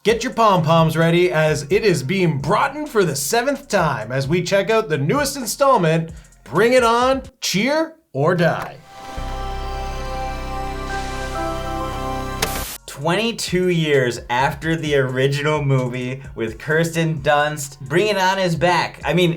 Get your pom-poms ready as it is being brought in for the 7th time as we check out the newest installment, Bring It On, Cheer or Die. 22 years after the original movie with Kirsten Dunst, Bring It On is back. I mean,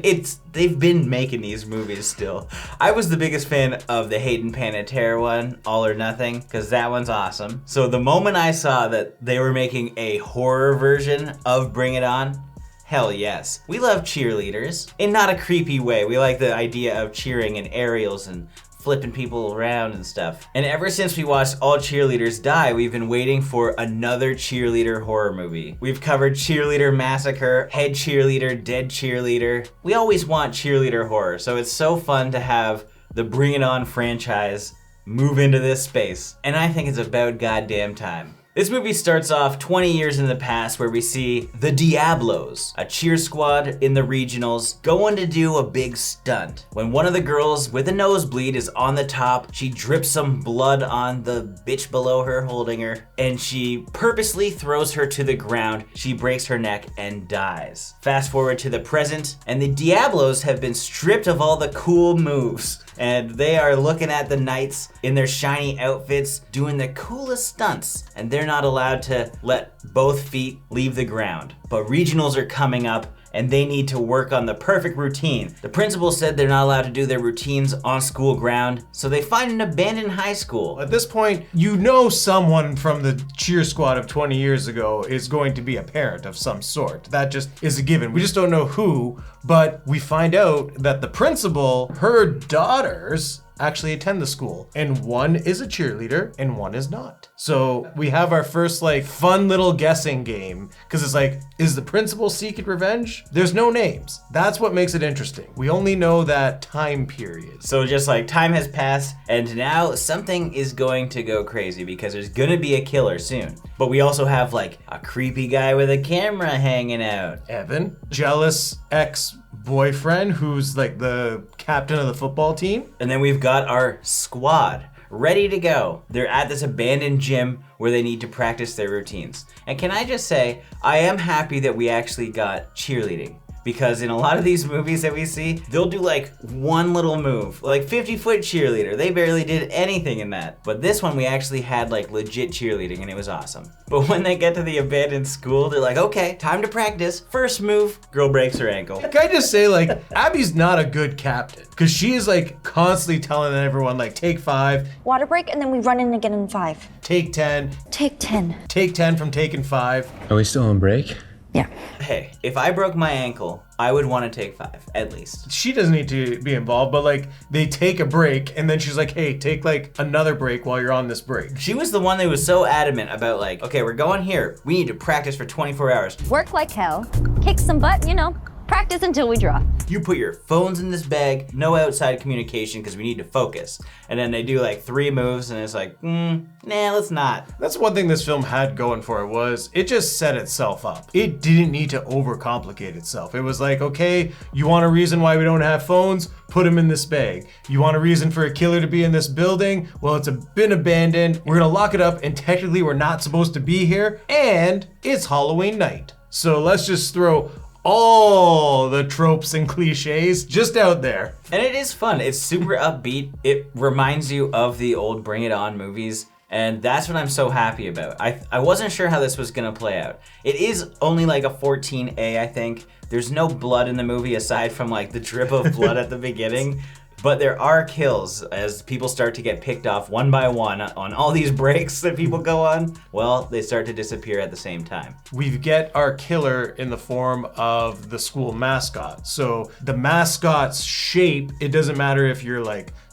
they've been making these movies still. I was the biggest fan of the Hayden Panettiere one, All or Nothing, because that one's awesome. So the moment I saw that they were making a horror version of Bring It On, hell yes. We love cheerleaders, in not a creepy way. We like the idea of cheering and aerials and flipping people around and stuff. And ever since we watched All Cheerleaders Die, we've been waiting for another cheerleader horror movie. We've covered Cheerleader Massacre, Head Cheerleader, Dead Cheerleader. We always want cheerleader horror, so it's so fun to have the Bring It On franchise move into this space. And I think it's about goddamn time. This movie starts off 20 years in the past where we see the Diablos, a cheer squad in the regionals, going to do a big stunt. When one of the girls with a nosebleed is on the top, she drips some blood on the bitch below her holding her, and she purposely throws her to the ground. She breaks her neck and dies. Fast forward to the present, and the Diablos have been stripped of all the cool moves. And they are looking at the knights in their shiny outfits doing the coolest stunts, and they're not allowed to let both feet leave the ground. But regionals are coming up and they need to work on the perfect routine. The principal said they're not allowed to do their routines on school ground, so they find an abandoned high school. At this point, you know someone from the cheer squad of 20 years ago is going to be a parent of some sort. That just is a given. We just don't know who, but we find out that the principal, her daughters actually attend the school, and one is a cheerleader and one is not. So we have our first fun little guessing game, because it's is the principal seeking revenge? There's no names. That's what makes it interesting. We only know that time period. So just time has passed, and now something is going to go crazy because there's gonna be a killer soon. But we also have a creepy guy with a camera hanging out. Evan, jealous ex-boyfriend who's the captain of the football team. And then we've got our squad ready to go. They're at this abandoned gym where they need to practice their routines. And can I just say, I am happy that we actually got cheerleading. Because in a lot of these movies that we see, they'll do one little move, 50-foot cheerleader. They barely did anything in that. But this one, we actually had legit cheerleading, and it was awesome. But when they get to the abandoned school, they're okay, time to practice. First move, girl breaks her ankle. Can I just say, Abby's not a good captain, because she is constantly telling everyone take 5. Water break, and then we run in again in 5. Take 10. Take 10. Take 10 from taking 5. Are we still on break? Yeah. Hey, if I broke my ankle, I would want to take 5, at least. She doesn't need to be involved, but they take a break, and then she's hey, take another break while you're on this break. She was the one that was so adamant about okay, we're going here. We need to practice for 24 hours. Work like hell, kick some butt, practice until we drop. You put your phones in this bag, no outside communication because we need to focus. And then they do 3 moves and it's nah, let's not. That's one thing this film had going for it was it just set itself up. It didn't need to overcomplicate itself. It was okay, you want a reason why we don't have phones? Put them in this bag. You want a reason for a killer to be in this building? Well, it's been abandoned. We're gonna lock it up and technically we're not supposed to be here. And it's Halloween night. So let's just throw all the tropes and cliches just out there. And it is fun. It's super upbeat. It reminds you of the old Bring It On movies. And that's what I'm so happy about. I wasn't sure how this was gonna play out. It is only a 14A, I think. There's no blood in the movie aside from the drip of blood at the beginning. But there are kills as people start to get picked off one by one on all these breaks that people go on. Well, they start to disappear at the same time. We get our killer in the form of the school mascot. So the mascot's shape, it doesn't matter if you're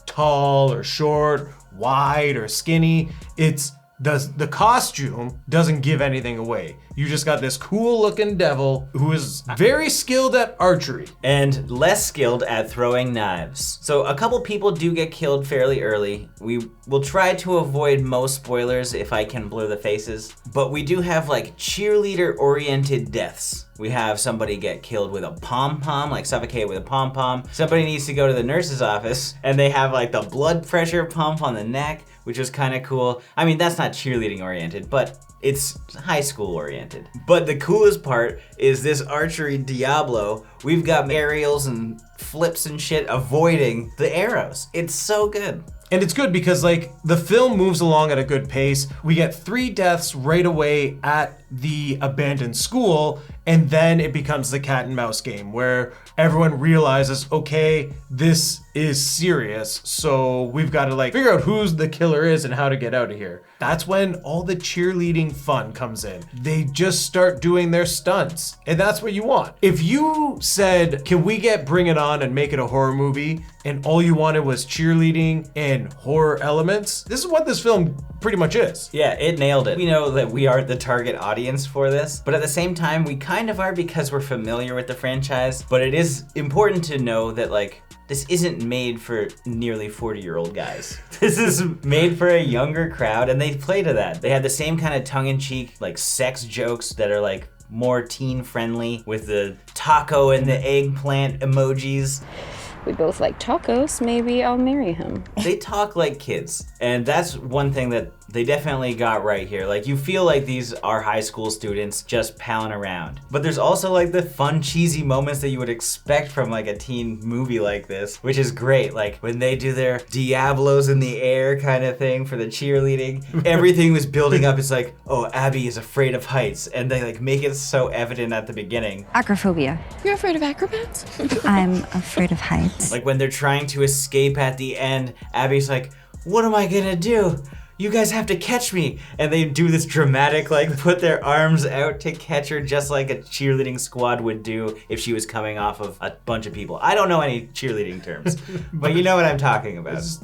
tall or short, wide or skinny. It's the costume doesn't give anything away. You just got this cool looking devil who is very skilled at archery. And less skilled at throwing knives. So a couple people do get killed fairly early. We will try to avoid most spoilers if I can blur the faces. But we do have cheerleader oriented deaths. We have somebody get killed with a pom-pom, suffocated with a pom-pom. Somebody needs to go to the nurse's office and they have the blood pressure pump on the neck, which was kind of cool. I mean, that's not cheerleading oriented, but It's high school oriented. But the coolest part is this archery Diablo. We've got aerials and flips and shit avoiding the arrows. It's so good. And it's good because like the film moves along at a good pace. We get 3 deaths right away at the abandoned school, and then it becomes the cat and mouse game where everyone realizes, okay, this is serious, so we've got to like figure out who the killer is and how to get out of here. That's when all the cheerleading fun comes in. They just start doing their stunts, and that's what you want. If you said, can we get Bring It On and make it a horror movie, and all you wanted was cheerleading and horror elements, this is what this film pretty much is. Yeah, it nailed it. We know that we are the target audience for this, but at the same time, we kind of are because we're familiar with the franchise. But it is important to know that like, this isn't made for nearly 40-year-old guys. This is made for a younger crowd, and they play to that. They have the same kind of tongue-in-cheek, like sex jokes that are like more teen-friendly with the taco and the eggplant emojis. We both like tacos, maybe I'll marry him. They talk like kids, and that's one thing that they definitely got right here. Like, you feel like these are high school students just palling around. But there's also like the fun, cheesy moments that you would expect from like a teen movie like this, which is great. Like when they do their Diablos in the air kind of thing for the cheerleading, everything was building up. It's like, oh, Abby is afraid of heights, and they like make it so evident at the beginning. Acrophobia. You're afraid of acrobats? I'm afraid of heights. Like when they're trying to escape at the end, Abby's like, what am I gonna do? You guys have to catch me. And they do this dramatic, like put their arms out to catch her just like a cheerleading squad would do if she was coming off of a bunch of people. I don't know any cheerleading terms, but you know what I'm talking about. It's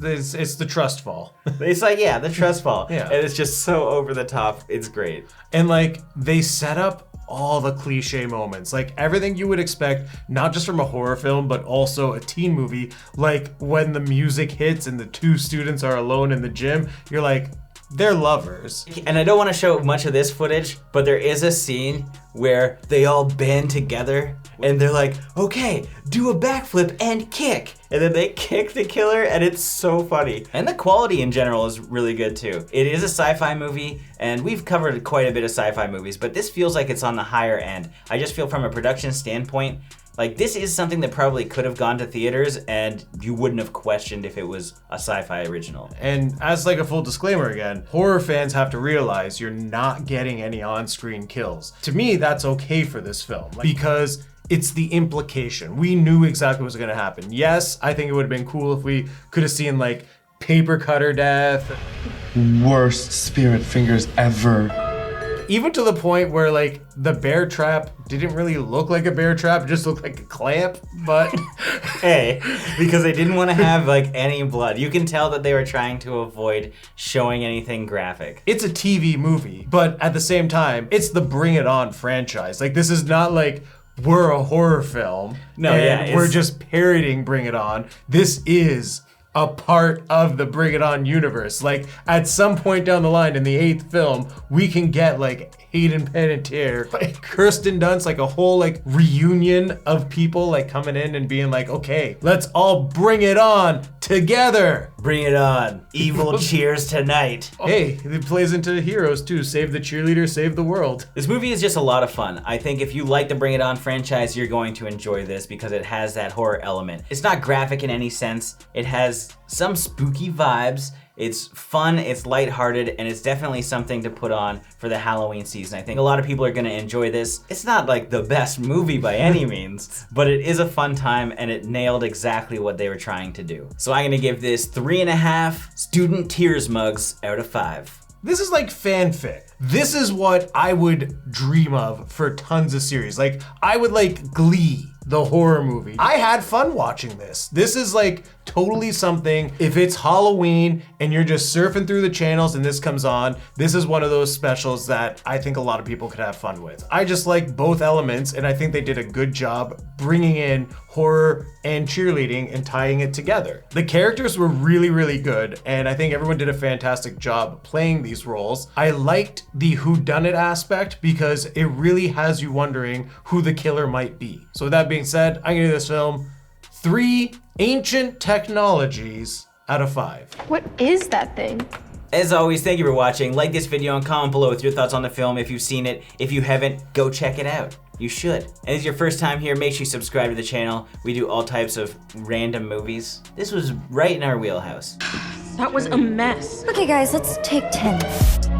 the trust fall. It's like, yeah, the trust fall. Yeah. And it's just so over the top. It's great. And like they set up all the cliche moments, like everything you would expect, not just from a horror film, but also a teen movie. Like when the music hits and the 2 students are alone in the gym, you're like, they're lovers. And I don't want to show much of this footage, but there is a scene where they all band together and they're like, okay, do a backflip and kick. And then they kick the killer, and it's so funny. And the quality in general is really good too. It is a sci-fi movie, and we've covered quite a bit of sci-fi movies, but this feels like it's on the higher end. I just feel from a production standpoint, like this is something that probably could have gone to theaters and you wouldn't have questioned if it was a sci-fi original. And as like a full disclaimer again, horror fans have to realize you're not getting any on-screen kills. To me, that's okay for this film because it's the implication. We knew exactly what was gonna happen. Yes, I think it would have been cool if we could have seen like paper cutter death. Worst spirit fingers ever. Even to the point where like the bear trap didn't really look like a bear trap, it just looked like a clamp, but hey, because they didn't want to have like any blood. You can tell that they were trying to avoid showing anything graphic. it's a TV movie, but at the same time, it's the Bring It On franchise. Like this is not like we're a horror film and we're just parroting Bring It On. This is a part of the Bring It On universe. Like at some point down the line in the 8th film, we can get like Hayden Panettiere, like Kirsten Dunst, like a whole like reunion of people like coming in and being like, okay, let's all bring it on together. Bring it on. Evil cheers tonight. Hey, it plays into heroes too. Save the cheerleader, save the world. This movie is just a lot of fun. I think if you like the Bring It On franchise, you're going to enjoy this because it has that horror element. It's not graphic in any sense. It has some spooky vibes. It's fun, it's lighthearted, and it's definitely something to put on for the Halloween season. I think a lot of people are gonna enjoy this. It's not like the best movie by any means, but it is a fun time and it nailed exactly what they were trying to do. So I'm gonna give this 3.5 student tears mugs out of 5. This is like fanfic. This is what I would dream of for tons of series. Like I would like Glee, the horror movie. I had fun watching this. This is like totally something, if it's Halloween and you're just surfing through the channels and this comes on, this is one of those specials that I think a lot of people could have fun with. I just like both elements and I think they did a good job bringing in horror and cheerleading and tying it together. The characters were really, really good and I think everyone did a fantastic job playing these roles. I liked the whodunit aspect because it really has you wondering who the killer might be. So with that being said, I'm gonna give this film 3 ancient technologies out of 5. What is that thing? As always, thank you for watching. Like this video and comment below with your thoughts on the film if you've seen it. If you haven't, go check it out. You should. And if it's your first time here, make sure you subscribe to the channel. We do all types of random movies. This was right in our wheelhouse. That was a mess. Okay, guys, let's take 10.